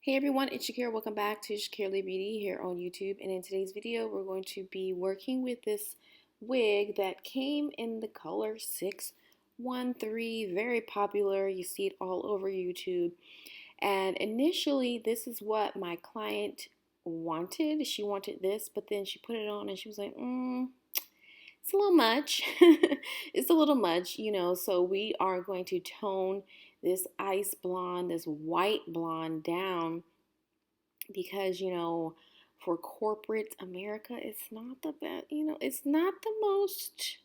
Hey everyone, it's Shakira. Welcome back to Shakira Beauty here on YouTube. And in today's video, we're going to be working with this wig that came in the color 613. Very popular. You see it all over YouTube. And initially, this is what my client wanted. She wanted this, but then she put it on and she was like, it's a little much. It's a little much, so we are going to tone this ice blonde, this white blonde down because, for corporate America, it's not the best, it's not the most,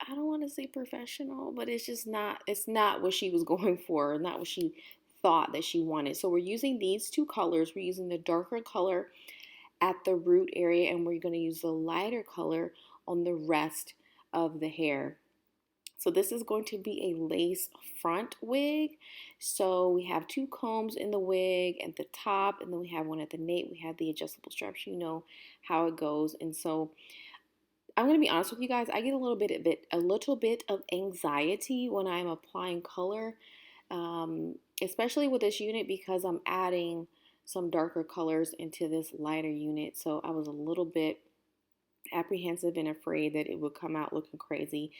I don't want to say professional, but it's not what she was going for, not what she thought that she wanted. So we're using these two colors. We're using the darker color at the root area, and we're going to use the lighter color on the rest of the hair. So this is going to be a lace front wig. So we have two combs in the wig at the top, and then we have one at the nape. We have the adjustable straps. You know how it goes. And so I'm going to be honest with you guys. I get a little bit of anxiety when I'm applying color, especially with this unit because I'm adding some darker colors into this lighter unit. So I was a little bit apprehensive and afraid that it would come out looking crazy,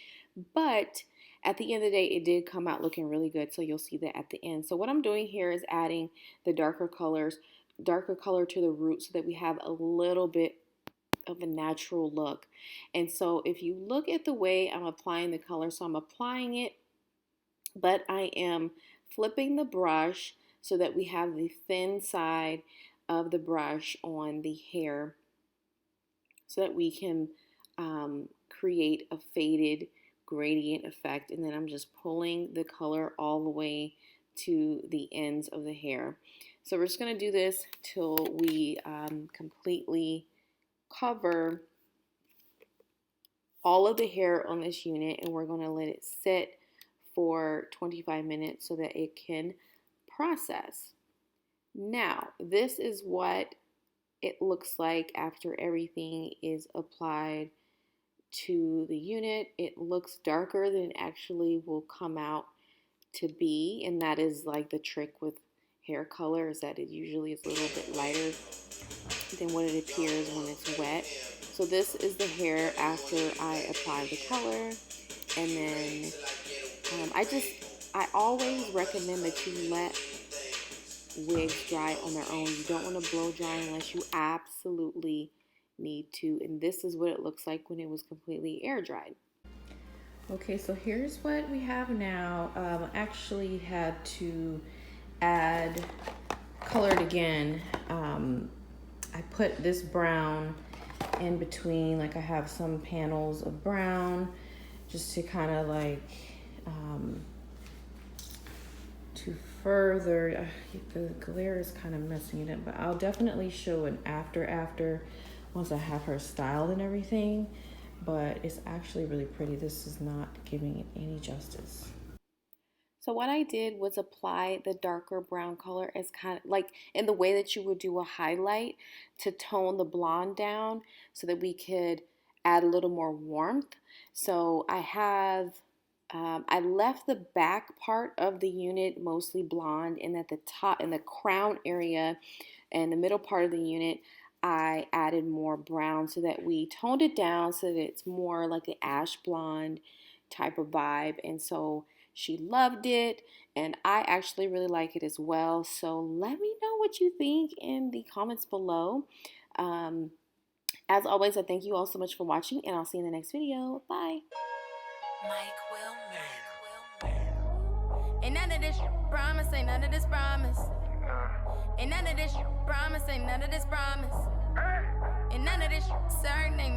but at the end of the day it did come out looking really good, so you'll see that at the end. So what I'm doing here is adding the darker color to the root so that we have a little bit of a natural look. And so if you look at the way I'm applying the color, so I'm applying it, but I am flipping the brush so that we have the thin side of the brush on the hair, so that we can create a faded gradient effect. And then I'm just pulling the color all the way to the ends of the hair. So we're just going to do this till we completely cover all of the hair on this unit, and we're going to let it sit for 25 minutes so that it can process. Now, this is what it looks like after everything is applied to the unit. It looks darker than it actually will come out to be, and that is like the trick with hair color, is that it usually is a little bit lighter than what it appears when it's wet. So this is the hair after I apply the color, and then I always recommend that you let wigs dry on their own. You don't want to blow dry unless you absolutely need to. And this is what it looks like when it was completely air dried. Okay, so here's what we have now. I actually had to add colored again. I put this brown in between, like I have some panels of brown just to kind of like to further, the glare is kind of messing it up, but I'll definitely show an after once I have her styled and everything. But it's actually really pretty. This is not giving it any justice. So what I did was apply the darker brown color as kind of like in the way that you would do a highlight to tone the blonde down so that we could add a little more warmth. So I left the back part of the unit mostly blonde, and at the top, in the crown area and the middle part of the unit, I added more brown so that we toned it down so that it's more like an ash blonde type of vibe. And so she loved it, and I actually really like it as well. So let me know what you think in the comments below. As always, I thank you all so much for watching, and I'll see you in the next video. Bye. Ain't none of this promise, ain't none of this promise. Ain't none of this promise, ain't none of this promise. Ain't none of this certain, ain't